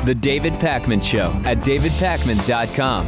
The David Pakman Show at davidpakman.com.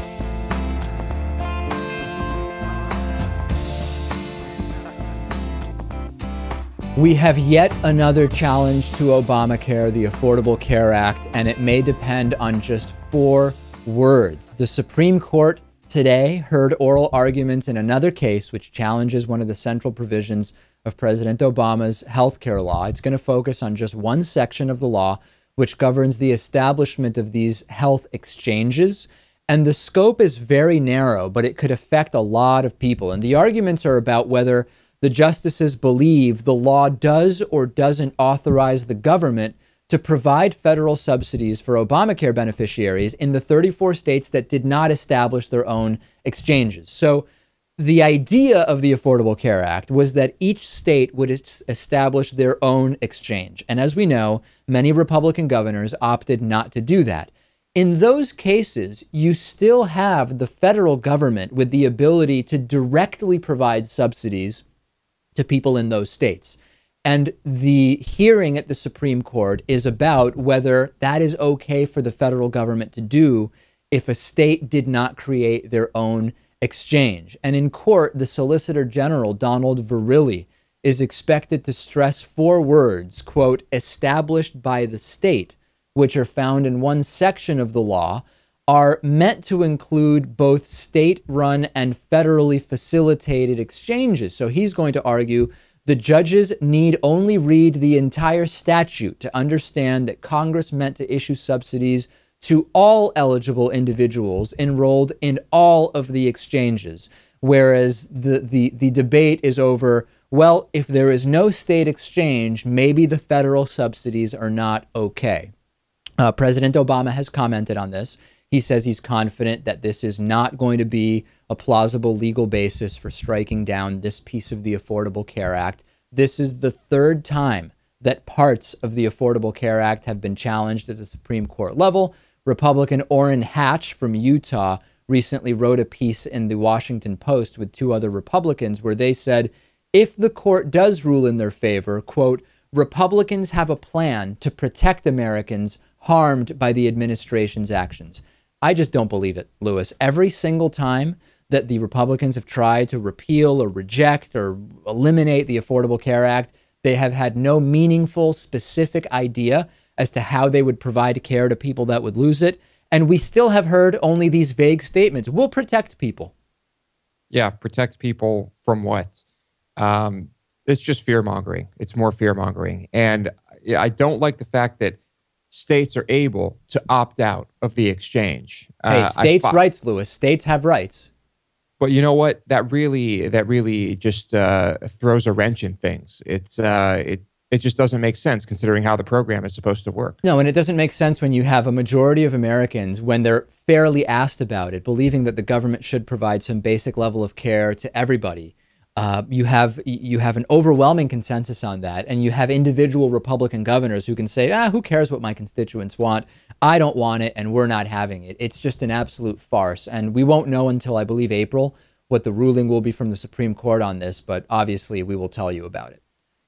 We have yet another challenge to Obamacare, the Affordable Care Act, and it may depend on just 4 words. The Supreme Court today heard oral arguments in another case which challenges one of the central provisions of President Obama's health care law. It's going to focus on just one section of the law which governs the establishment of these health exchanges. And the scope is very narrow, but it could affect a lot of people. And the arguments are about whether the justices believe the law does or doesn't authorize the government to provide federal subsidies for Obamacare beneficiaries in the 34 states that did not establish their own exchanges. So the idea of the Affordable Care Act was that each state would establish their own exchange. And as we know, many Republican governors opted not to do that. In those cases, you still have the federal government with the ability to directly provide subsidies to people in those states. And the hearing at the Supreme Court is about whether that is okay for the federal government to do if a state did not create their own exchange. And in court, the Solicitor General, Donald Verrilli, is expected to stress 4 words, quote, established by the state, which are found in one section of the law, are meant to include both state-run and federally facilitated exchanges. So he's going to argue the judges need only read the entire statute to understand that Congress meant to issue subsidies to all eligible individuals enrolled in all of the exchanges, whereas the debate is over, well, if there is no state exchange, maybe the federal subsidies are not okay. President Obama has commented on this. He says he's confident that this is not going to be a plausible legal basis for striking down this piece of the Affordable Care Act. This is the 3rd time that parts of the Affordable Care Act have been challenged at the Supreme Court level. Republican Orrin Hatch from Utah recently wrote a piece in the Washington Post with 2 other Republicans where they said, if the court does rule in their favor, quote, Republicans have a plan to protect Americans harmed by the administration's actions. I just don't believe it, Lewis. Every single time that the Republicans have tried to repeal or reject or eliminate the Affordable Care Act, they have had no meaningful, specific idea as to how they would provide care to people that would lose it. And we still have heard only these vague statements. We'll protect people. Yeah, protect people from what? It's just fear-mongering. It's more fear-mongering. And I don't like the fact that states are able to opt out of the exchange. Hey, states' rights, Lewis. States have rights. But you know what? That really just throws a wrench in things. It just doesn't make sense considering how the program is supposed to work. No, and it doesn't make sense when you have a majority of Americans, when they're fairly asked about it, believing that the government should provide some basic level of care to everybody. You have an overwhelming consensus on that, and you have individual Republican governors who can say, who cares what my constituents want? I don't want it, and we're not having it. It's just an absolute farce, and we won't know until, I believe, April what the ruling will be from the Supreme Court on this, but obviously we will tell you about it.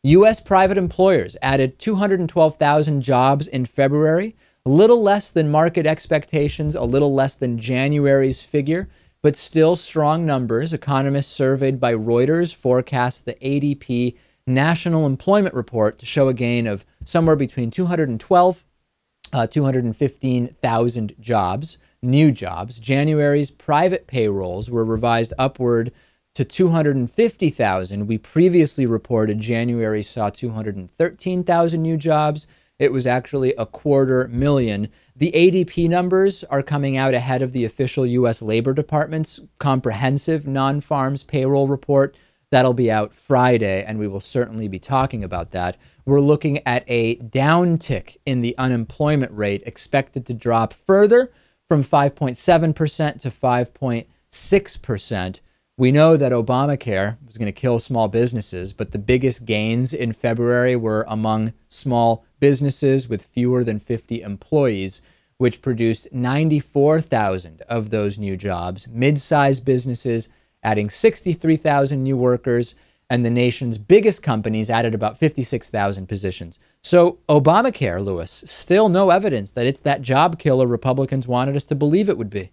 U.S. private employers added 212,000 jobs in February, a little less than market expectations, a little less than January's figure, but still strong numbers. Economists surveyed by Reuters forecast the ADP National Employment Report to show a gain of somewhere between 215,000 jobs, new jobs. January's private payrolls were revised upward to 250,000. We previously reported January saw 213,000 new jobs. It was actually 250,000. The ADP numbers are coming out ahead of the official U.S. Labor Department's comprehensive non-farms payroll report. That'll be out Friday, and we will certainly be talking about that. We're looking at a downtick in the unemployment rate, expected to drop further from 5.7% to 5.6%. We know that Obamacare was going to kill small businesses, but the biggest gains in February were among small businesses with fewer than 50 employees, which produced 94,000 of those new jobs. Mid-sized businesses adding 63,000 new workers, and the nation's biggest companies added about 56,000 positions. So Obamacare, Lewis, still no evidence that it's that job killer Republicans wanted us to believe it would be.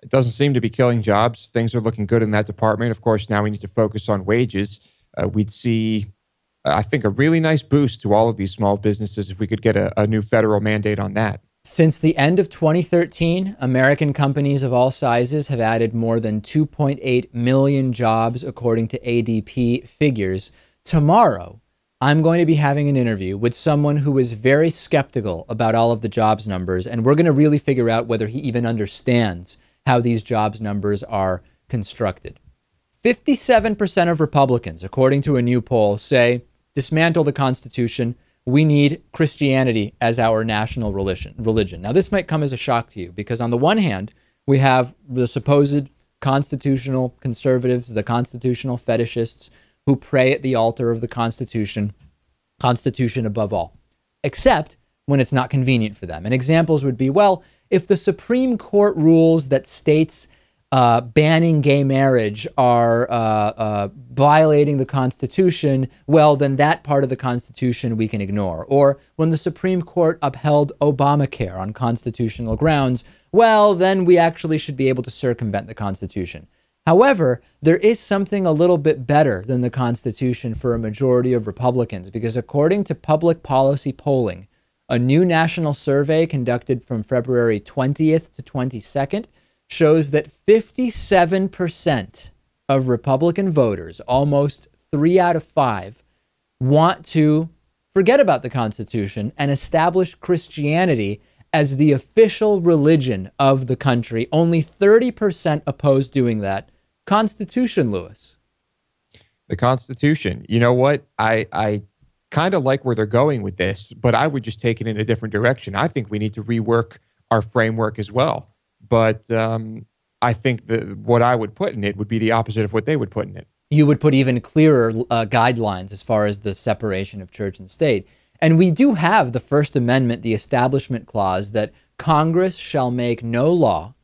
It doesn't seem to be killing jobs. Things are looking good in that department. Of course, now we need to focus on wages. We'd see, I think, a really nice boost to all of these small businesses if we could get a new federal mandate on that. Since the end of 2013, American companies of all sizes have added more than 2.8 million jobs, according to ADP figures. Tomorrow, I'm going to be having an interview with someone who is very skeptical about all of the jobs numbers, and we're going to really figure out whether he even understands how these jobs numbers are constructed. 57% of Republicans, according to a new poll, say dismantle the Constitution. We need Christianity as our national religion. Now, this might come as a shock to you because on the one hand, we have the supposed constitutional conservatives, the constitutional fetishists who pray at the altar of the Constitution above all, except when it's not convenient for them. And examples would be, well, if the Supreme Court rules that states banning gay marriage are violating the Constitution, well, then that part of the Constitution we can ignore. Or when the Supreme Court upheld Obamacare on constitutional grounds, well, then we actually should be able to circumvent the Constitution. However, there is something a little bit better than the Constitution for a majority of Republicans, because according to public policy polling, a new national survey conducted from February 20th to 22nd shows that 57% of Republican voters, almost 3 out of 5, want to forget about the Constitution and establish Christianity as the official religion of the country. Only 30% oppose doing that. Constitution, Lewis. The Constitution. You know what? I kind of like where they're going with this, but I would just take it in a different direction. I think we need to rework our framework as well. But I think what I would put in it would be the opposite of what they would put in it. You would put even clearer guidelines as far as the separation of church and state. And we do have the First Amendment, the Establishment Clause, that Congress shall make no law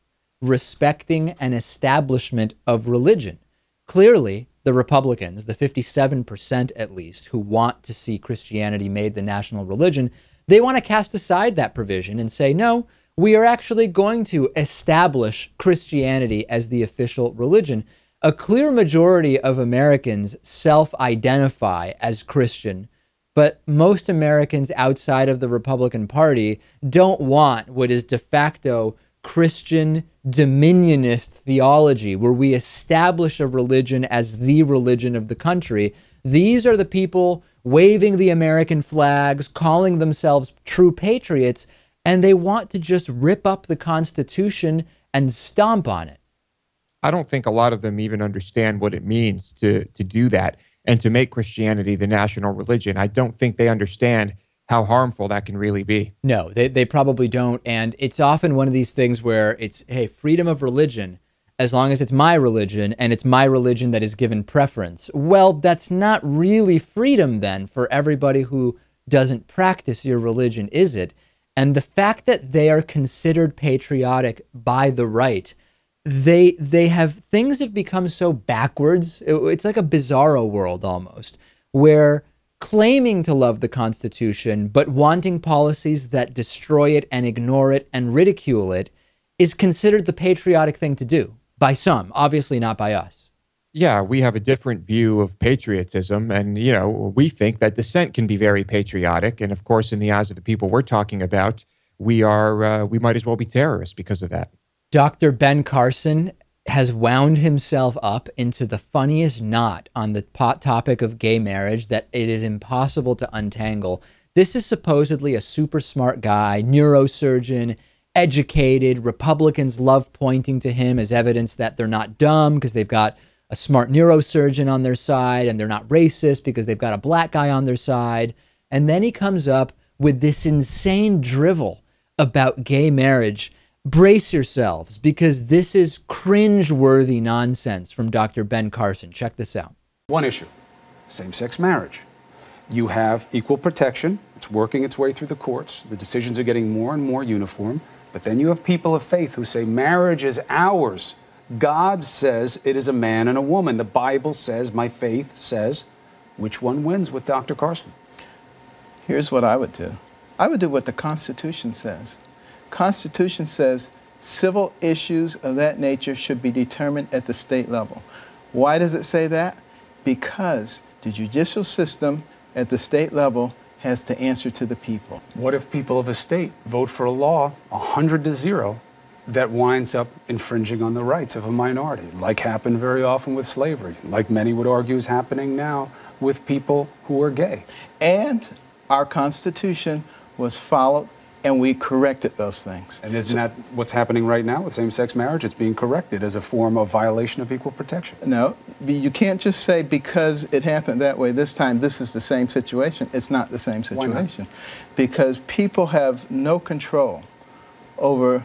respecting an establishment of religion. Clearly, the Republicans, the 57% at least, who want to see Christianity made the national religion, they want to cast aside that provision and say, no, we are actually going to establish Christianity as the official religion. A clear majority of Americans self-identify as Christian, but most Americans outside of the Republican Party don't want what is de facto Christian dominionist theology, where we establish a religion as the religion of the country. These are the people waving the American flags, calling themselves true patriots, and they want to just rip up the Constitution and stomp on it. I don't think a lot of them even understand what it means to do that and to make Christianity the national religion. I don't think they understand how harmful that can really be. No, they probably don't. And it's often one of these things where it's, hey, freedom of religion, as long as it's my religion and it's my religion that is given preference. Well, that's not really freedom then for everybody who doesn't practice your religion, is it? And the fact that they are considered patriotic by the right, things have become so backwards. It's like a bizarro world almost, where claiming to love the Constitution, but wanting policies that destroy it and ignore it and ridicule it is considered the patriotic thing to do by some, obviously not by us. Yeah, we have a different view of patriotism, and we think that dissent can be very patriotic. And of course, in the eyes of the people we're talking about, we might as well be terrorists because of that. Dr. Ben Carson has wound himself up into the funniest knot on the topic of gay marriage that it is impossible to untangle. This is supposedly a super smart guy, neurosurgeon, educated. Republicans love pointing to him as evidence that they're not dumb because they've got a smart neurosurgeon on their side, and they're not racist because they've got a black guy on their side. And then he comes up with this insane drivel about gay marriage. Brace yourselves, because this is cringe-worthy nonsense from Dr. Ben Carson. Check this out. One issue, same-sex marriage. You have equal protection. It's working its way through the courts. The decisions are getting more and more uniform. But then you have people of faith who say marriage is ours, God says it is a man and a woman. The Bible says, my faith says, which one wins with Dr. Carson? Here's what I would do. I would do what the Constitution says. Constitution says civil issues of that nature should be determined at the state level. Why does it say that? Because the judicial system at the state level has to answer to the people. What if people of a state vote for a law 100-0 that winds up infringing on the rights of a minority, like happened very often with slavery, like many would argue is happening now with people who are gay? And our Constitution was followed, and we corrected those things. And isn't that what's happening right now with same-sex marriage? It's being corrected as a form of violation of equal protection. No, you can't just say because it happened that way this time, this is the same situation. It's not the same situation. Why not? Because people have no control over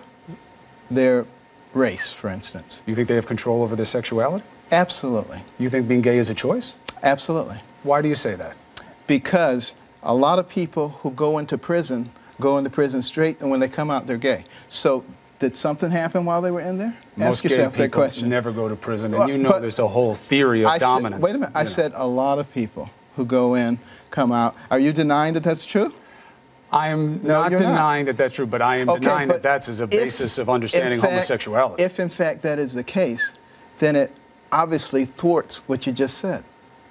their race, for instance. You think they have control over their sexuality? Absolutely. You think being gay is a choice? Absolutely. Why do you say that? Because a lot of people who go into prison straight, and when they come out, they're gay. So did something happen while they were in there? Most Ask yourself gay that question. Never go to prison, and you know there's a whole theory of dominance. Wait a minute. I said a lot of people who go in, come out. Are you denying that that's true? I am not denying that that's true, but I am denying that that's as a basis of understanding homosexuality. If in fact that is the case, then it obviously thwarts what you just said.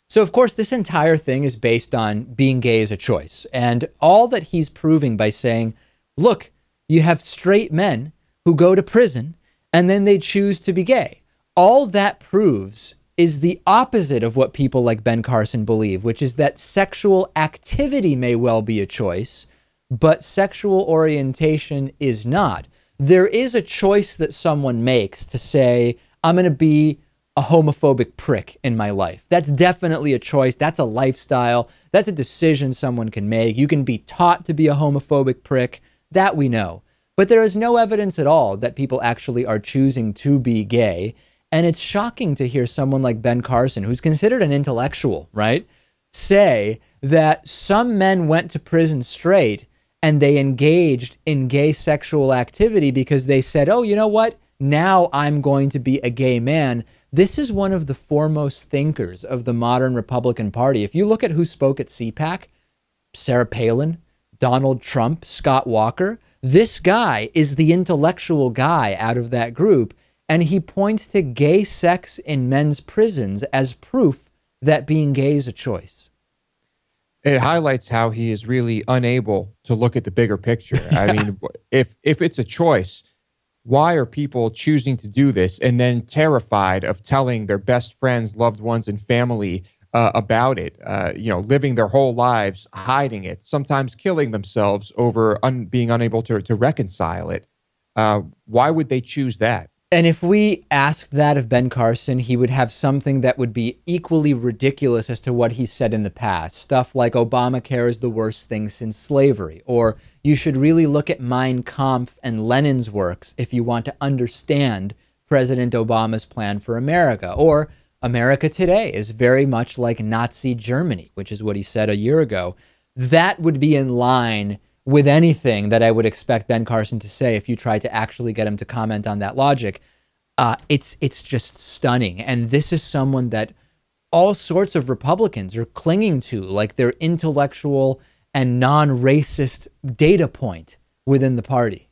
So, of course, this entire thing is based on being gay as a choice. And all that he's proving by saying, look, you have straight men who go to prison and then they choose to be gay. All that proves is the opposite of what people like Ben Carson believe, which is that sexual activity may well be a choice, but sexual orientation is not. There is a choice that someone makes to say, I'm going to be a homophobic prick in my life. That's definitely a choice. That's a lifestyle. That's a decision someone can make. You can be taught to be a homophobic prick. That we know. But there is no evidence at all that people actually are choosing to be gay. And it's shocking to hear someone like Ben Carson, who's considered an intellectual, right, say that some men went to prison straight and they engaged in gay sexual activity because they said, oh, you know what? Now I'm going to be a gay man. This is one of the foremost thinkers of the modern Republican Party. If you look at who spoke at CPAC, Sarah Palin, Donald Trump, Scott Walker, this guy is the intellectual guy out of that group, and he points to gay sex in men's prisons as proof that being gay is a choice. It highlights how he is really unable to look at the bigger picture. I mean, if it's a choice, why are people choosing to do this and then terrified of telling their best friends, loved ones, and family about it? Living their whole lives hiding it, sometimes killing themselves over being unable to reconcile it. Why would they choose that? And if we asked that of Ben Carson, he would have something that would be equally ridiculous as to what he said in the past. Stuff like Obamacare is the worst thing since slavery, or you should really look at Mein Kampf and Lenin's works if you want to understand President Obama's plan for America, or America today is very much like Nazi Germany, which is what he said a year ago. That would be in line with anything that I would expect Ben Carson to say if you tried to actually get him to comment on that logic. It's just stunning. And this is someone that all sorts of Republicans are clinging to, like their intellectual and non-racist data point within the party.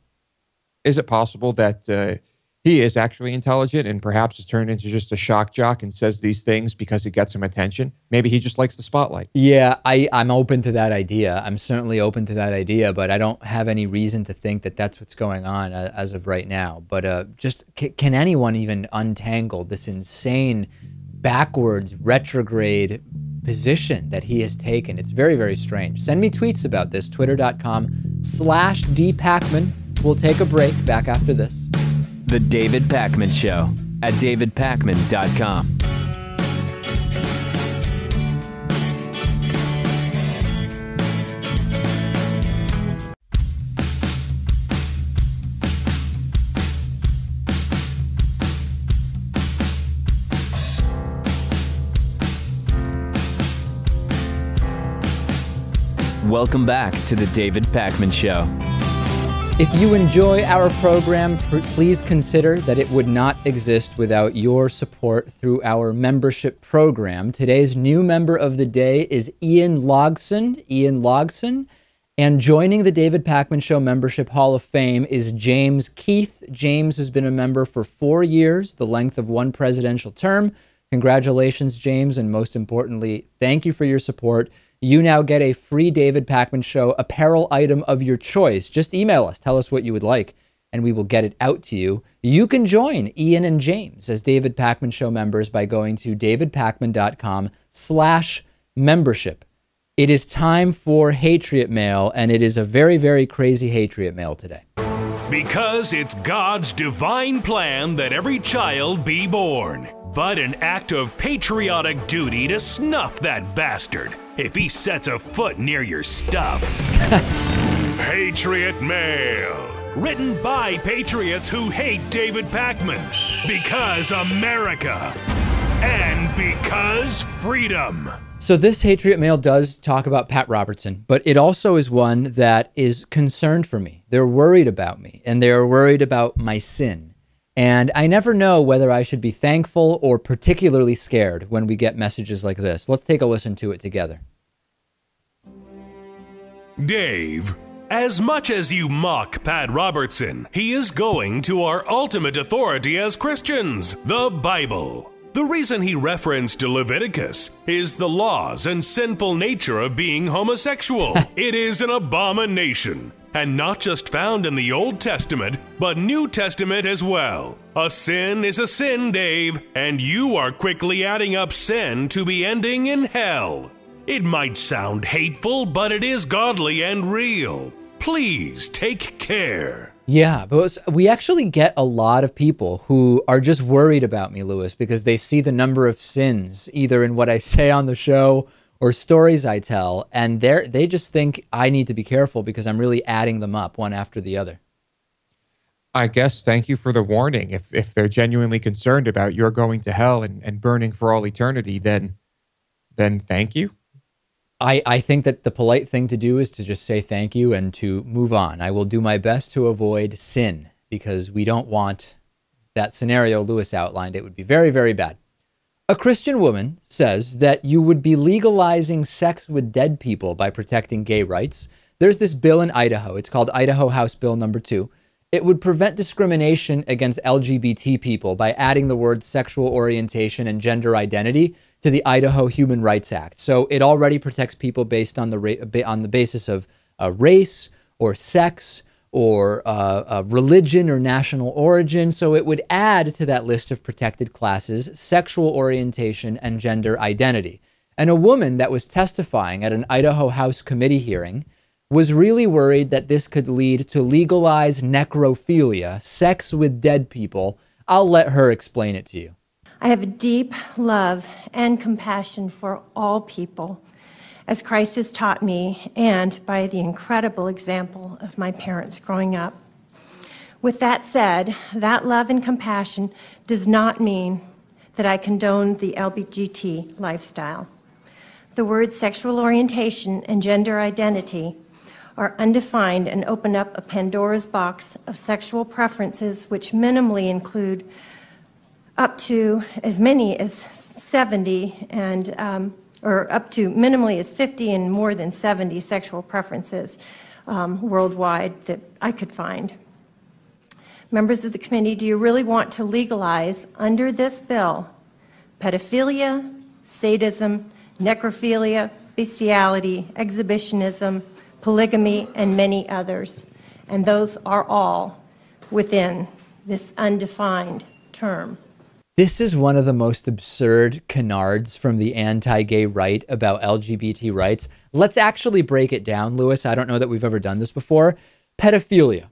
Is it possible that he is actually intelligent and perhaps has turned into just a shock jock and says these things because it gets him attention? Maybe he just likes the spotlight. Yeah, I'm open to that idea. I'm certainly open to that idea, but I don't have any reason to think that that's what's going on as of right now. But can anyone even untangle this insane, backwards, retrograde position that he has taken? It's very, very strange. Send me tweets about this, twitter.com/dpacman. We'll take a break. Back after this. The David Pakman Show at davidpakman.com. Welcome back to The David Pakman Show. If you enjoy our program, please consider that it would not exist without your support through our membership program. Today's new member of the day is Ian Logson. And joining the David Pakman Show Membership Hall of Fame is James Keith. James has been a member for 4 years, the length of one presidential term. Congratulations, James, and most importantly, thank you for your support. You now get a free David Pakman Show apparel item of your choice. Just email us, tell us what you would like, and we will get it out to you. You can join Ian and James as David Pakman Show members by going to davidpakman.com/membership. It is time for Hatriot Mail, and it is a very, very crazy Hatriot Mail today. Because it's God's divine plan that every child be born, but an act of patriotic duty to snuff that bastard if he sets a foot near your stuff. Hatriot Mail. Written by patriots who hate David Pakman. Because America. And because freedom. So this Hatriot Mail does talk about Pat Robertson, but it also is one that is concerned for me. They're worried about me, and they're worried about my sin. And I never know whether I should be thankful or particularly scared when we get messages like this. Let's take a listen to it together. Dave, as much as you mock Pat Robertson, he is going to our ultimate authority as Christians, the Bible. The reason he referenced Leviticus is the laws and sinful nature of being homosexual. It is an abomination, and not just found in the Old Testament, but New Testament as well. A sin is a sin, Dave, and you are quickly adding up sin to be ending in hell. It might sound hateful, but it is godly and real. Please take care. Yeah, but we actually get a lot of people who are just worried about me, Lewis, because they see the number of sins either in what I say on the show or stories I tell, and they just think I need to be careful because I'm really adding them up one after the other. I guess thank you for the warning. If they're genuinely concerned about you're going to hell and burning for all eternity, then thank you. I think that the polite thing to do is to just say thank you and to move on. I will do my best to avoid sin because we don't want that scenario Lewis outlined. It would be very, very bad. A Christian woman says that you would be legalizing sex with dead people by protecting gay rights. There's this bill in Idaho. It's called Idaho House Bill number 2. It would prevent discrimination against LGBT people by adding the words sexual orientation and gender identity to the Idaho Human Rights Act. So it already protects people based on the basis of race or sex or religion or national origin. So it would add to that list of protected classes sexual orientation and gender identity. And a woman that was testifying at an Idaho House committee hearing was really worried that this could lead to legalized necrophilia, sex with dead people. I'll let her explain it to you. I have a deep love and compassion for all people, as Christ has taught me, and by the incredible example of my parents growing up. With that said, that love and compassion does not mean that I condone the LGBT lifestyle. The words sexual orientation and gender identity are undefined and open up a Pandora's box of sexual preferences which minimally include up to as many as 70 and or up to minimally as 50 and more than 70 sexual preferences worldwide that I could find. Members of the committee, do you really want to legalize under this bill pedophilia, sadism, necrophilia, bestiality, exhibitionism, polygamy, and many others? And those are all within this undefined term. This is one of the most absurd canards from the anti-gay right about LGBT rights. Let's actually break it down, Lewis. I don't know that we've ever done this before. Pedophilia.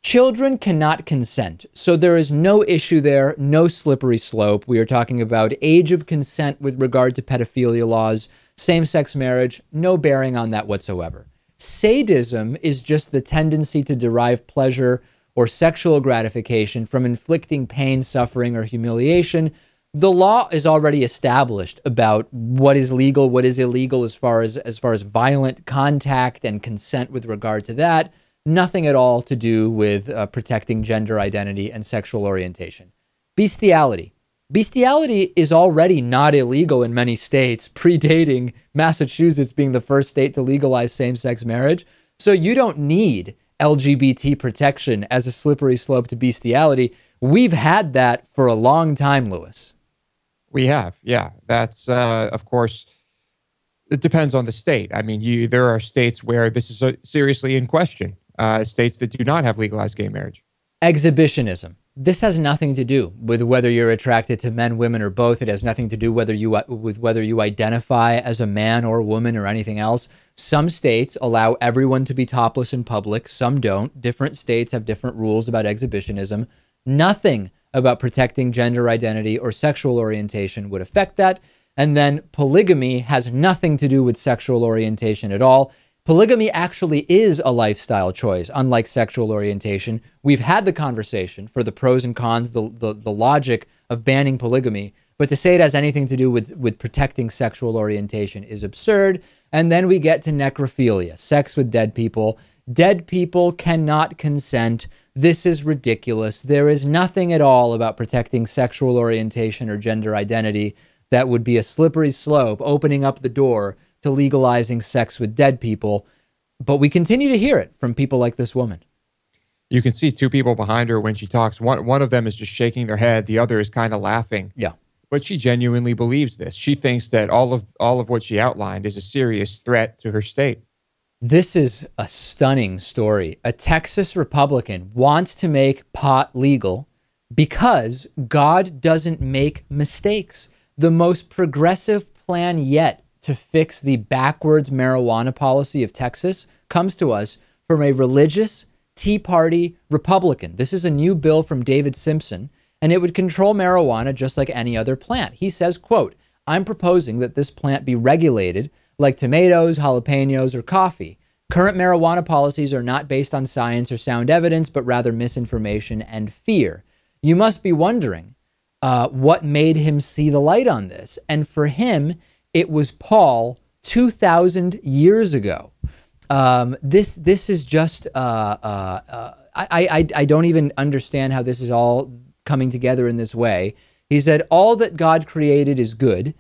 Children cannot consent, so there is no issue there, no slippery slope. We are talking about age of consent with regard to pedophilia laws, same-sex marriage, no bearing on that whatsoever. Sadism is just the tendency to derive pleasure or sexual gratification from inflicting pain, suffering, or humiliation. The law is already established about what is legal, what is illegal as far as violent contact and consent with regard to that. nothing at all to do with protecting gender identity and sexual orientation. Bestiality. Bestiality is already not illegal in many states, predating Massachusetts being the first state to legalize same-sex marriage. So you don't need LGBT protection as a slippery slope to bestiality. We've had that for a long time, Lewis. We have, yeah. That's, of course, it depends on the state. I mean, there are states where this is seriously in question, states that do not have legalized gay marriage. Exhibitionism. This has nothing to do with whether you're attracted to men, women, or both. It has nothing to do with whether you identify as a man or a woman or anything else. Some states allow everyone to be topless in public. Some don't. Different states have different rules about exhibitionism. Nothing about protecting gender identity or sexual orientation would affect that. And then polygamy has nothing to do with sexual orientation at all. Polygamy actually is a lifestyle choice, unlike sexual orientation. We've had the conversation for the pros and cons, the logic of banning polygamy, but to say it has anything to do with protecting sexual orientation is absurd. And then we get to necrophilia, sex with dead people. Dead people cannot consent. This is ridiculous. There is nothing at all about protecting sexual orientation or gender identity that would be a slippery slope, opening up the door to legalizing sex with dead people. But we continue to hear it from people like this woman. You can see two people behind her when she talks. One of them is just shaking their head. The other is kind of laughing. Yeah. But she genuinely believes this. She thinks that all of what she outlined is a serious threat to her state. This is a stunning story. A Texas Republican wants to make pot legal because God doesn't make mistakes. The most progressive plan yet to fix the backwards marijuana policy of Texas comes to us from a religious Tea Party Republican. This is a new bill from David Simpson, and it would control marijuana just like any other plant. He says, quote, "I'm proposing that this plant be regulated like tomatoes, jalapenos, or coffee. Current marijuana policies are not based on science or sound evidence, but rather misinformation and fear." You must be wondering what made him see the light on this. And for him, it was Paul 2,000 years ago. This is just, I don't even understand how this is all coming together in this way. He said, all that God created is good,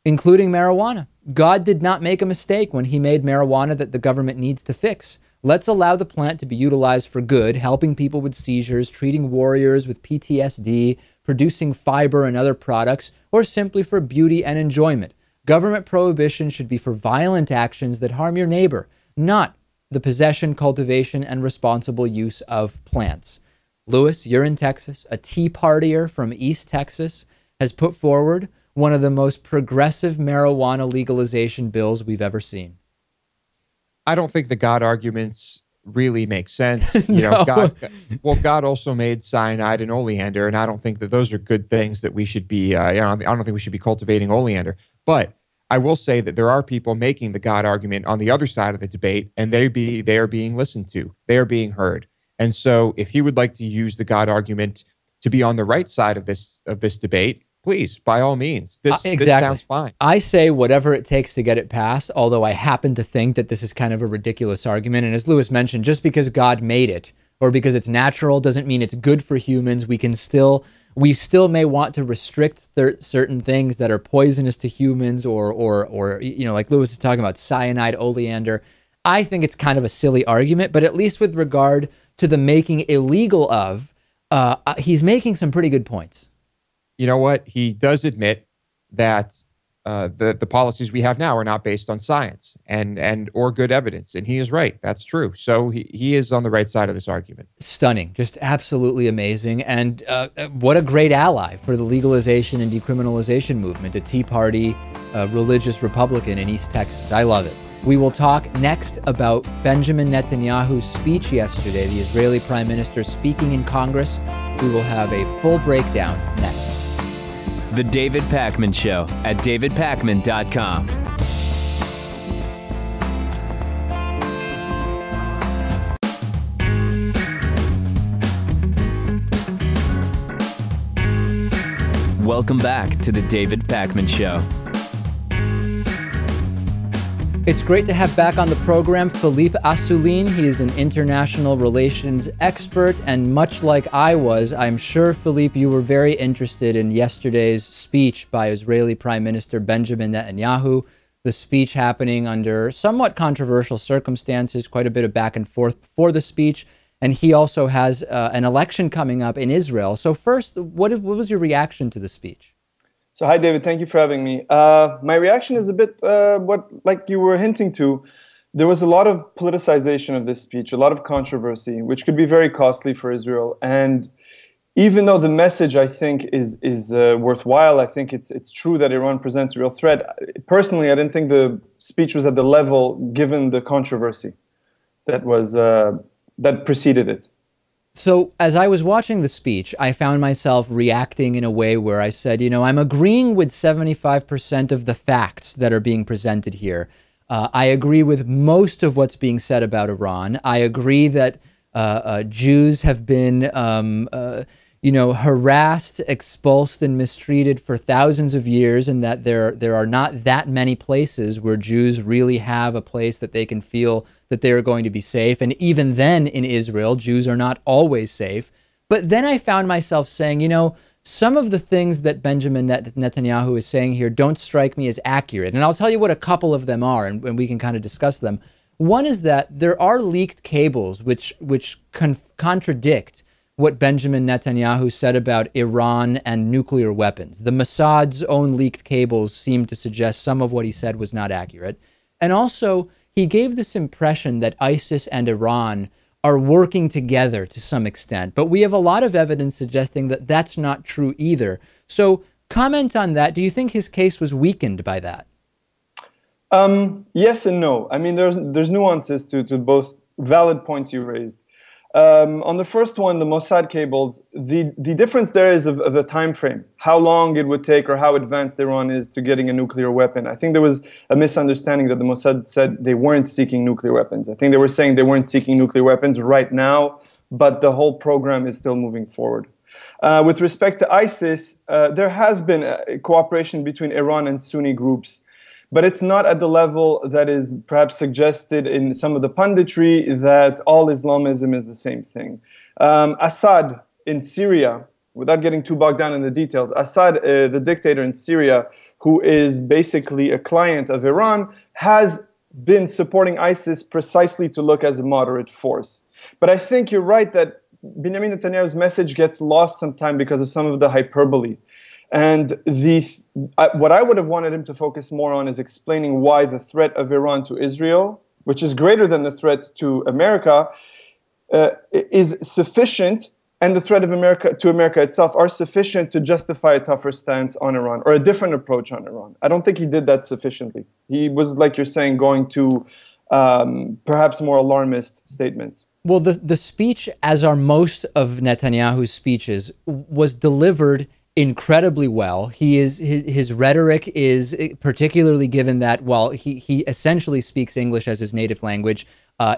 including marijuana. God did not make a mistake when he made marijuana that the government needs to fix. Let's allow the plant to be utilized for good, helping people with seizures, treating warriors with PTSD, producing fiber and other products, or simply for beauty and enjoyment. Government prohibition should be for violent actions that harm your neighbor, not the possession, cultivation, and responsible use of plants. Lewis, you're in Texas. A Tea Partier from East Texas has put forward one of the most progressive marijuana legalization bills we've ever seen. I don't think the God arguments really make sense. You know, God also made cyanide and oleander, and I don't think that those are good things that we should be, I don't think we should be cultivating oleander. But I will say that there are people making the God argument on the other side of the debate, and they are being listened to. They are being heard. And so if you would like to use the God argument to be on the right side of this debate, please, by all means. This sounds fine. I say whatever it takes to get it passed, although I happen to think that this is kind of a ridiculous argument. And as Lewis mentioned, just because God made it or because it's natural doesn't mean it's good for humans. We still may want to restrict certain things that are poisonous to humans or you know, like Lewis is talking about cyanide, oleander. I think it's kind of a silly argument, but at least with regard to the making illegal of, he's making some pretty good points. You know what? He does admit that the policies we have now are not based on science or good evidence, and he is right. That's true. So he is on the right side of this argument. Stunning, just absolutely amazing, and what a great ally for the legalization and decriminalization movement, the Tea Party religious Republican in East Texas. I love it. We will talk next about Benjamin Netanyahu's speech yesterday, the Israeli Prime Minister speaking in Congress. We will have a full breakdown next. The David Pakman Show at davidpakman.com. Welcome back to The David Pakman Show. It's great to have back on the program Philippe Assouline. He is an international relations expert, and much like I was, I'm sure, Philippe, you were very interested in yesterday's speech by Israeli Prime Minister Benjamin Netanyahu, the speech happening under somewhat controversial circumstances, quite a bit of back and forth before the speech, and he also has an election coming up in Israel. So first, what was your reaction to the speech? So hi, David. Thank you for having me. My reaction is a bit like you were hinting to. There was a lot of politicization of this speech, a lot of controversy, which could be very costly for Israel. And even though the message, I think, is worthwhile, I think it's true that Iran presents a real threat. Personally, I didn't think the speech was at the level given the controversy that was that preceded it. So as I was watching the speech, I found myself reacting in a way where I said, you know, I'm agreeing with 75% of the facts that are being presented here. I agree with most of what's being said about Iran. I agree that Jews have been, harassed, expulsed, and mistreated for thousands of years, and that there are not that many places where Jews really have a place that they can feel that they are going to be safe. And even then in Israel, Jews are not always safe. But then I found myself saying, you know, some of the things that Benjamin Netanyahu is saying here don't strike me as accurate. And I'll tell you what a couple of them are, and we can kind of discuss them. One is that there are leaked cables which contradict what Benjamin Netanyahu said about Iran and nuclear weapons. The Mossad's own leaked cables seem to suggest some of what he said was not accurate. And also, he gave this impression that ISIS and Iran are working together to some extent. But we have a lot of evidence suggesting that that's not true either. So comment on that. Do you think his case was weakened by that? Yes and no. I mean, there's nuances to both valid points you raised. On the first one, the Mossad cables, the difference there is of a time frame, how long it would take or how advanced Iran is to getting a nuclear weapon. I think there was a misunderstanding that the Mossad said they weren't seeking nuclear weapons. I think they were saying they weren't seeking nuclear weapons right now, but the whole program is still moving forward. With respect to ISIS, there has been a cooperation between Iran and Sunni groups, but it's not at the level that is perhaps suggested in some of the punditry that all Islamism is the same thing. Assad in Syria, without getting too bogged down in the details, Assad, the dictator in Syria, who is basically a client of Iran, has been supporting ISIS precisely to look as a moderate force. But I think you're right that Benjamin Netanyahu's message gets lost sometimes because of some of the hyperbole. And what I would have wanted him to focus more on is explaining why the threat of Iran to Israel, which is greater than the threat to America, is sufficient, and the threat of America to America itself are sufficient to justify a tougher stance on Iran or a different approach on Iran. I don't think he did that sufficiently. He was, like you're saying, going to perhaps more alarmist statements. Well, the speech, as are most of Netanyahu's speeches, was delivered incredibly well. His rhetoric is particularly given that while he essentially speaks English as his native language,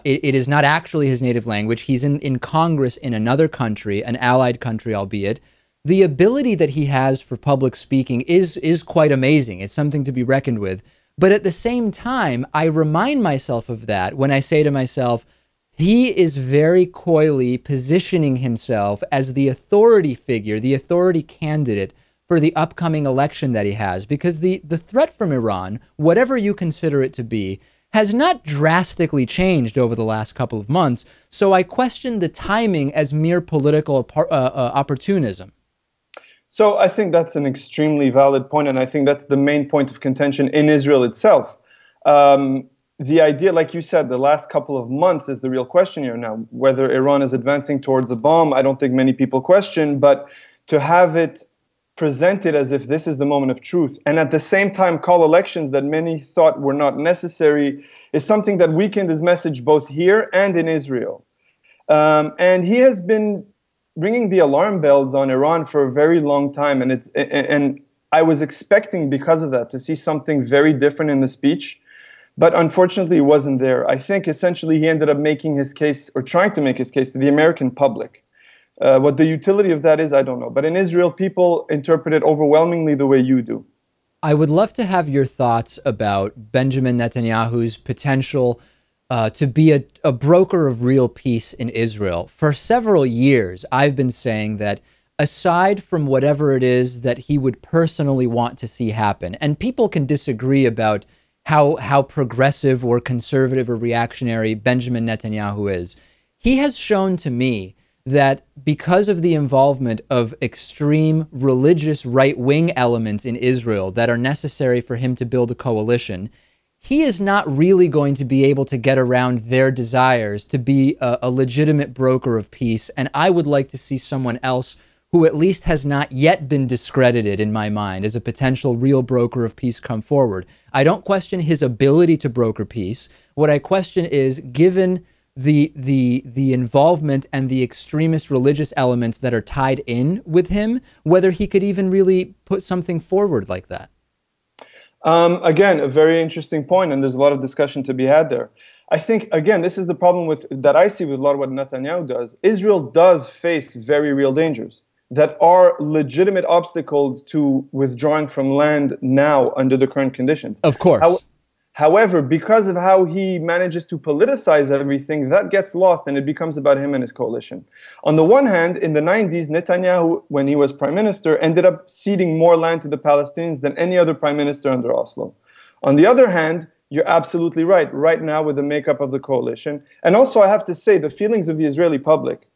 it is not actually his native language. He's in Congress in another country, an allied country, albeit. The ability that he has for public speaking is quite amazing. It's something to be reckoned with. But at the same time, I remind myself of that when I say to myself, he is very coyly positioning himself as the authority figure, the authority candidate for the upcoming election that he has, because the threat from Iran, whatever you consider it to be, has not drastically changed over the last couple of months. So I question the timing as mere political opportunism. So I think that's an extremely valid point, and I think that's the main point of contention in Israel itself. The idea, like you said, the last couple of months is the real question here now. Whether Iran is advancing towards a bomb, I don't think many people question, but to have it presented as if this is the moment of truth, and at the same time call elections that many thought were not necessary, is something that weakened his message both here and in Israel. And he has been ringing the alarm bells on Iran for a very long time, and I was expecting, because of that, to see something very different in the speech. But unfortunately, it wasn't there. I think essentially he ended up making his case, or trying to make his case, to the American public. What the utility of that is, I don't know. But in Israel, people interpret it overwhelmingly the way you do. I would love to have your thoughts about Benjamin Netanyahu's potential to be a broker of real peace in Israel. For several years, I've been saying that aside from whatever it is that he would personally want to see happen, and people can disagree about how progressive or conservative or reactionary Benjamin Netanyahu is, he has shown to me that because of the involvement of extreme religious right-wing elements in Israel that are necessary for him to build a coalition, he is not really going to be able to get around their desires to be a legitimate broker of peace. And I would like to see someone else who at least has not yet been discredited in my mind as a potential real broker of peace come forward. I don't question his ability to broker peace. What I question is, given the involvement and the extremist religious elements that are tied in with him, whether he could even really put something forward like that. Again, a very interesting point, and there's a lot of discussion to be had there. I think, again, this is the problem that I see with a lot of what Netanyahu does. Israel does face very real dangers that are legitimate obstacles to withdrawing from land now under the current conditions. Of course. However, because of how he manages to politicize everything, that gets lost and it becomes about him and his coalition. On the one hand, in the 90s, Netanyahu, when he was prime minister, ended up ceding more land to the Palestinians than any other prime minister under Oslo. On the other hand, you're absolutely right. Right now, with the makeup of the coalition, and also I have to say, the feelings of the Israeli public,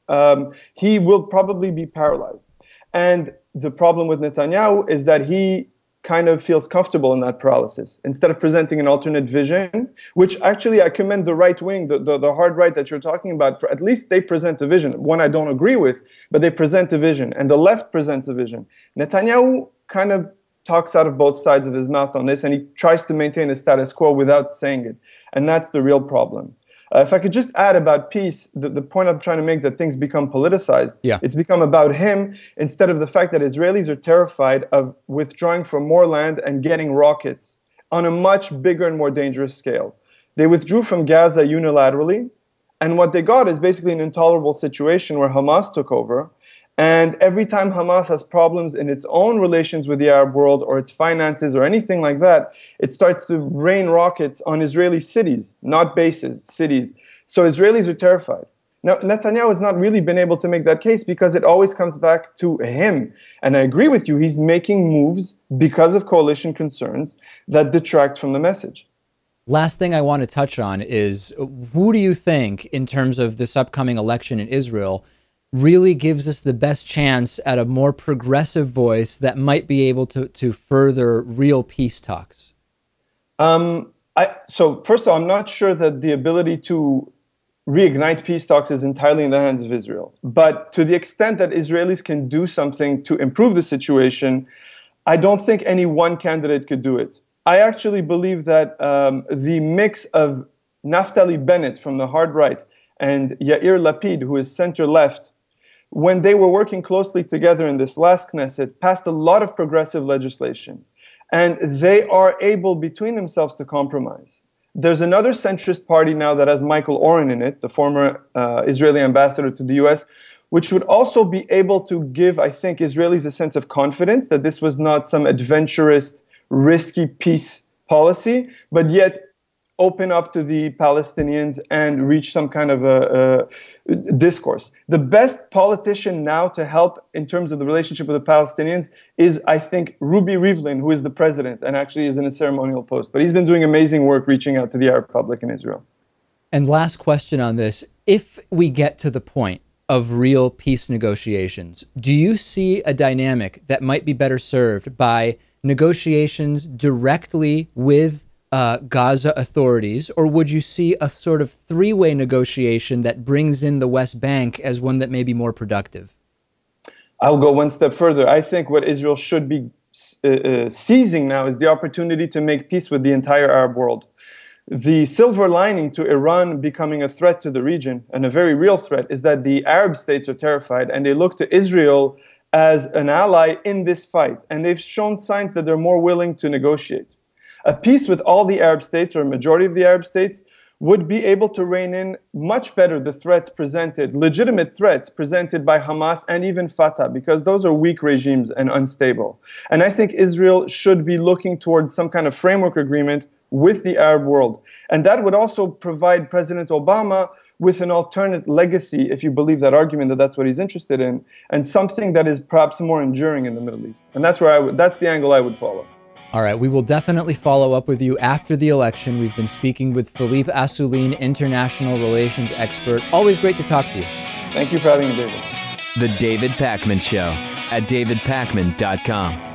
he will probably be paralyzed. And the problem with Netanyahu is that he kind of feels comfortable in that paralysis. Instead of presenting an alternate vision, which actually I commend the right wing, the hard right that you're talking about, for at least they present a vision. One I don't agree with, but they present a vision. And the left presents a vision. Netanyahu kind of talks out of both sides of his mouth on this, and he tries to maintain a status quo without saying it. And that's the real problem. If I could just add about peace, the point I'm trying to make, that things become politicized. Yeah. It's become about him instead of the fact that Israelis are terrified of withdrawing from more land and getting rockets on a much bigger and more dangerous scale. They withdrew from Gaza unilaterally, and what they got is basically an intolerable situation where Hamas took over. And every time Hamas has problems in its own relations with the Arab world or its finances or anything like that, it starts to rain rockets on Israeli cities, not bases, cities. So Israelis are terrified. Now, Netanyahu has not really been able to make that case because it always comes back to him. And I agree with you, he's making moves because of coalition concerns that detract from the message. Last thing I want to touch on is, who do you think, in terms of this upcoming election in Israel, really gives us the best chance at a more progressive voice that might be able to further real peace talks? So first of all, I'm not sure that the ability to reignite peace talks is entirely in the hands of Israel. But to the extent that Israelis can do something to improve the situation, I don't think any one candidate could do it. I actually believe that the mix of Naftali Bennett from the hard right and Yair Lapid, who is center-left, when they were working closely together in this last Knesset, passed a lot of progressive legislation. And they are able, between themselves, to compromise. There's another centrist party now that has Michael Oren in it, the former Israeli ambassador to the US, which would also be able to give, I think, Israelis a sense of confidence that this was not some adventurous, risky peace policy, but yet open up to the Palestinians and reach some kind of a discourse. The best politician now to help in terms of the relationship with the Palestinians is, I think, Ruby Rivlin, who is the president and actually is in a ceremonial post. But he's been doing amazing work reaching out to the Arab public in Israel. And last question on this. If we get to the point of real peace negotiations, do you see a dynamic that might be better served by negotiations directly with Gaza authorities, or would you see a sort of three-way negotiation that brings in the West Bank as one that may be more productive? I'll go one step further. I think what Israel should be seizing now is the opportunity to make peace with the entire Arab world. The silver lining to Iran becoming a threat to the region, and a very real threat, is that the Arab states are terrified and they look to Israel as an ally in this fight. And they've shown signs that they're more willing to negotiate. A peace with all the Arab states, or a majority of the Arab states, would be able to rein in much better the threats presented, legitimate threats presented by Hamas and even Fatah, because those are weak regimes and unstable. And I think Israel should be looking towards some kind of framework agreement with the Arab world. And that would also provide President Obama with an alternate legacy, if you believe that argument that that's what he's interested in, and something that is perhaps more enduring in the Middle East. And that's where that's the angle I would follow. All right, we will definitely follow up with you after the election. We've been speaking with Philippe Assouline, international relations expert. Always great to talk to you. Thank you for having me, David. The David Pakman Show at davidpakman.com.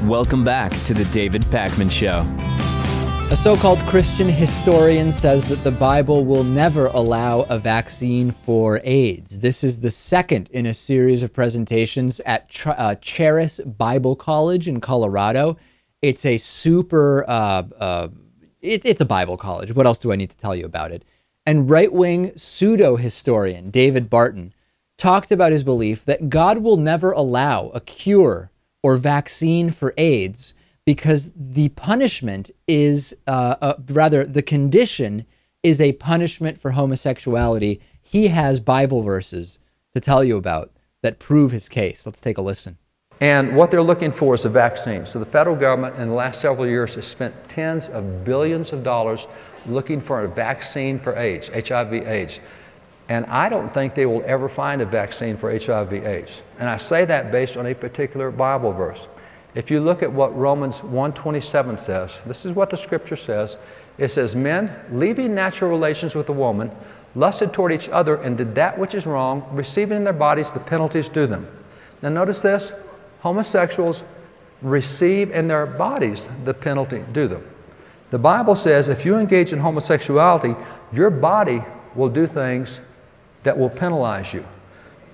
Welcome back to the David Pakman Show. A so-called Christian historian says that the Bible will never allow a vaccine for AIDS. This is the second in a series of presentations at Charis Bible College in Colorado. It's a super, it's a Bible college. What else do I need to tell you about it? And right-wing pseudo-historian David Barton talked about his belief that God will never allow a cure or vaccine for AIDS because the punishment is, rather, the condition is a punishment for homosexuality. He has Bible verses to tell you about that prove his case. Let's take a listen. And what they're looking for is a vaccine. So the federal government in the last several years has spent tens of billions of dollars looking for a vaccine for AIDS, HIV/AIDS. And I don't think they will ever find a vaccine for HIV/AIDS. And I say that based on a particular Bible verse. If you look at what Romans 1:27 says, this is what the scripture says. It says, men, leaving natural relations with a woman, lusted toward each other and did that which is wrong, receiving in their bodies the penalties due them. Now notice this, homosexuals receive in their bodies the penalty due them. The Bible says if you engage in homosexuality, your body will do things that will penalize you.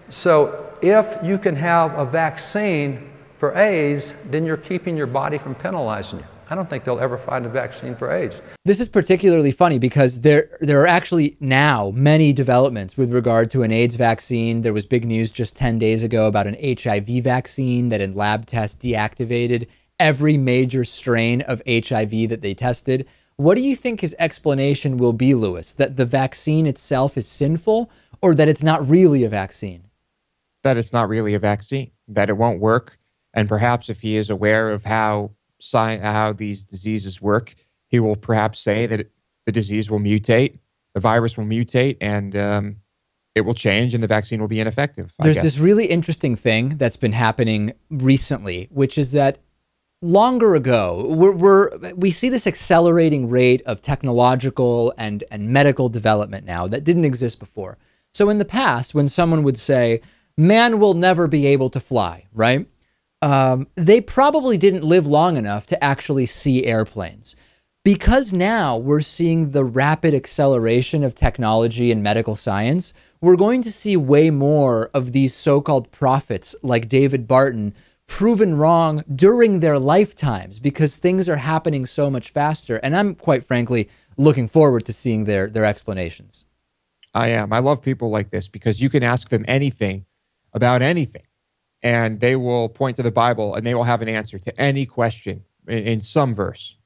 So if you can have a vaccine for AIDS, then you're keeping your body from penalizing you. I don't think they'll ever find a vaccine for AIDS. This is particularly funny because there are actually now many developments with regard to an AIDS vaccine. There was big news just 10 days ago about an HIV vaccine that in lab tests deactivated every major strain of HIV that they tested. What do you think his explanation will be, Lewis? That the vaccine itself is sinful, or that it's not really a vaccine? That it's not really a vaccine, that it won't work. And perhaps if he is aware of how these diseases work, he will perhaps say that the disease will mutate, the virus will mutate, and it will change and the vaccine will be ineffective. There's this really interesting thing that's been happening recently, which is that longer ago, we see this accelerating rate of technological and medical development now that didn't exist before. So in the past, when someone would say, man will never be able to fly, right? They probably didn't live long enough to actually see airplanes. Because now we're seeing the rapid acceleration of technology and medical science, we're going to see way more of these so-called prophets like David Barton proven wrong during their lifetimes because things are happening so much faster. And I'm quite frankly looking forward to seeing their explanations. I am. I love people like this because you can ask them anything about anything and they will point to the Bible and they will have an answer to any question in some verse.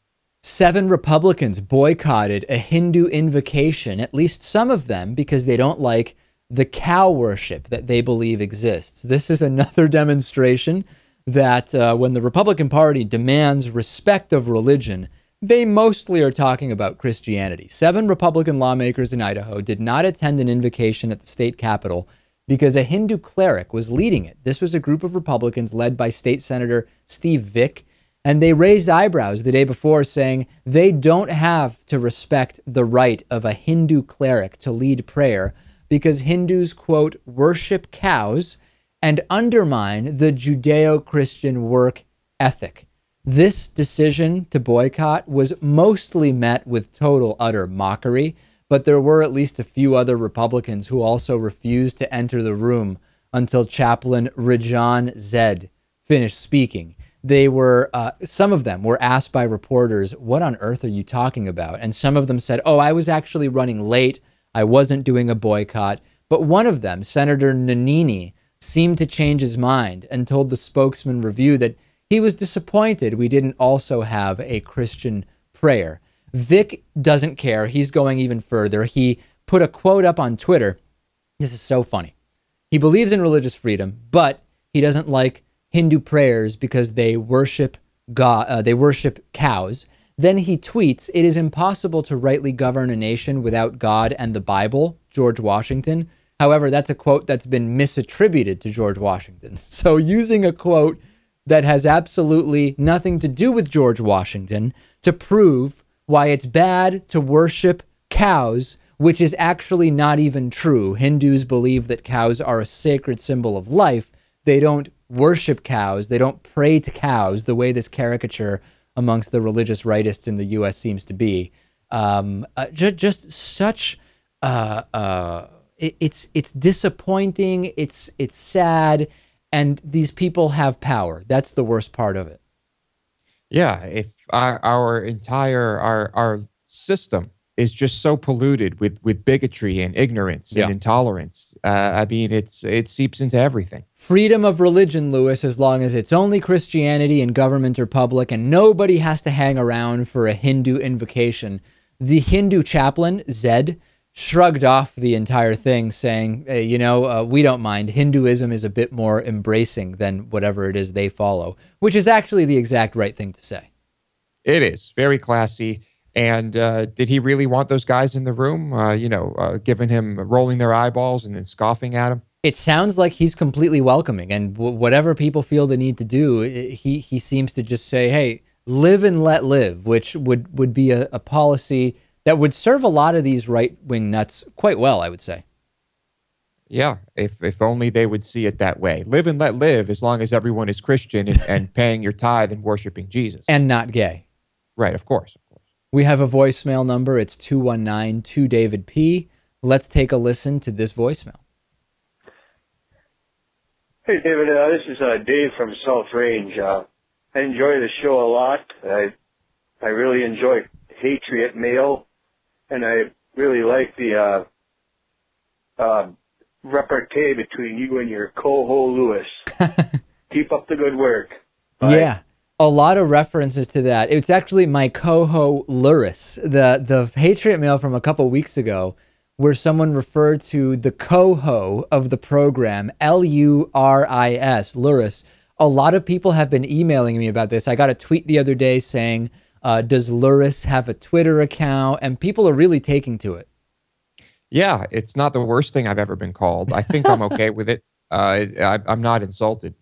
7 Republicans boycotted a Hindu invocation, at least some of them, because they don't like the cow worship that they believe exists. This is another demonstration that when the Republican Party demands respect of religion, they mostly are talking about Christianity. 7 Republican lawmakers in Idaho did not attend an invocation at the state capitol because a Hindu cleric was leading it. This was a group of Republicans led by State Senator Steve Vick, and they raised eyebrows the day before saying they don't have to respect the right of a Hindu cleric to lead prayer because Hindus, quote, worship cows and undermine the Judeo-Christian work ethic. This decision to boycott was mostly met with total, utter mockery, but there were at least a few other Republicans who also refused to enter the room until Chaplain Rajan Zed finished speaking. They were, some of them were asked by reporters, what on earth are you talking about? And some of them said, oh, I was actually running late. I wasn't doing a boycott. But one of them, Senator Nanini, seemed to change his mind and told the Spokesman Review that he was disappointed we didn't also have a Christian prayer. Vic doesn't care. He's going even further. He put a quote up on Twitter. This is so funny. He believes in religious freedom, but he doesn't like Hindu prayers because they worship God. They worship cows. Then he tweets, "It is impossible to rightly govern a nation without God and the Bible, George Washington." However, that's a quote that's been misattributed to George Washington. So using a quote that has absolutely nothing to do with George Washington to prove why it's bad to worship cows, which is actually not even true. Hindus believe that cows are a sacred symbol of life. They don't worship cows. They don't pray to cows the way this caricature amongst the religious rightists in the U.S. seems to be. Just such, it's disappointing. It's sad. And these people have power. That's the worst part of it. Yeah, if our entire our system is just so polluted with bigotry and ignorance and intolerance. I mean, it seeps into everything. Freedom of religion, Lewis, as long as it's only Christianity and government or public, and nobody has to hang around for a Hindu invocation. The Hindu chaplain, Zed, shrugged off the entire thing, saying, hey, you know, we don't mind. Hinduism is a bit more embracing than whatever it is they follow, which is actually the exact right thing to say. It is very classy. And did he really want those guys in the room, giving him, rolling their eyeballs and then scoffing at him? It sounds like he's completely welcoming, and whatever people feel the need to do, he seems to just say, hey, live and let live, which would be a policy that would serve a lot of these right-wing nuts quite well, I would say. Yeah, if only they would see it that way. Live and let live, as long as everyone is Christian and paying your tithe and worshiping Jesus. And not gay. Right, of course. We have a voicemail number. It's 219-2-DAVID-P. Let's take a listen to this voicemail. Hey, David. This is Dave from South Range. I enjoy the show a lot. I really enjoy Hatriot Mail, and I really like the repartee between you and your coho Lewis. Keep up the good work. Bye. Yeah. A lot of references to that. It's actually my coho Luris, the Hatriot Mail from a couple weeks ago, where someone referred to the coho of the program, L-U-R-I-S, Luris. A lot of people have been emailing me about this. I got a tweet the other day saying, does Luris have a Twitter account? And people are really taking to it. Yeah, it's not the worst thing I've ever been called. I think I'm okay with it. I'm not insulted.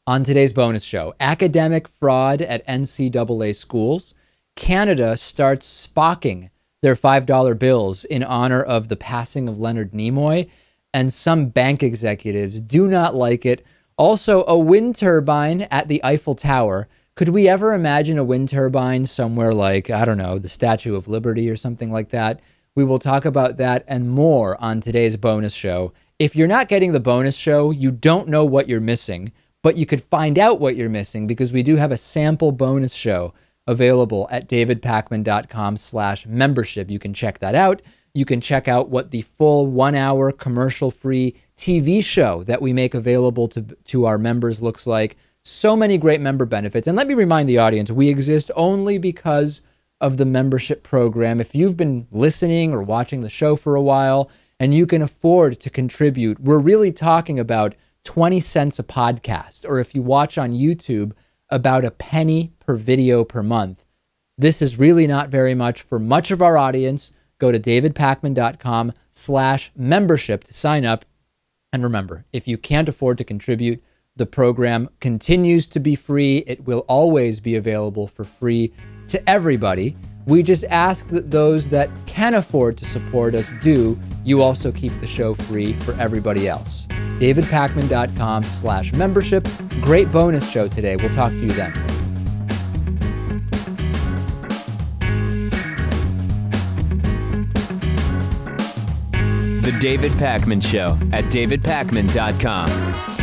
On today's bonus show, academic fraud at NCAA schools. Canada starts spocking their $5 bills in honor of the passing of Leonard Nimoy, and some bank executives do not like it. Also, a wind turbine at the Eiffel Tower. Could we ever imagine a wind turbine somewhere like, I don't know, the Statue of Liberty or something like that? We will talk about that and more on today's bonus show. If you're not getting the bonus show, you don't know what you're missing. But you could find out what you're missing because we do have a sample bonus show available at davidpakman.com/membership. You can check that out. You can check out what the full 1-hour commercial-free TV show that we make available to our members looks like. So many great member benefits. And let me remind the audience, we exist only because of the membership program. If you've been listening or watching the show for a while and you can afford to contribute, we're really talking about 20 cents a podcast, or if you watch on YouTube, about a penny per video per month. This is really not very much for much of our audience. Go to davidpakman.com/membership to sign up. And remember, if you can't afford to contribute, the program continues to be free. It will always be available for free to everybody. We just ask that those that can afford to support us do. You also keep the show free for everybody else. davidpakman.com/membership. Great bonus show today. We'll talk to you then. The David Pakman Show at davidpakman.com.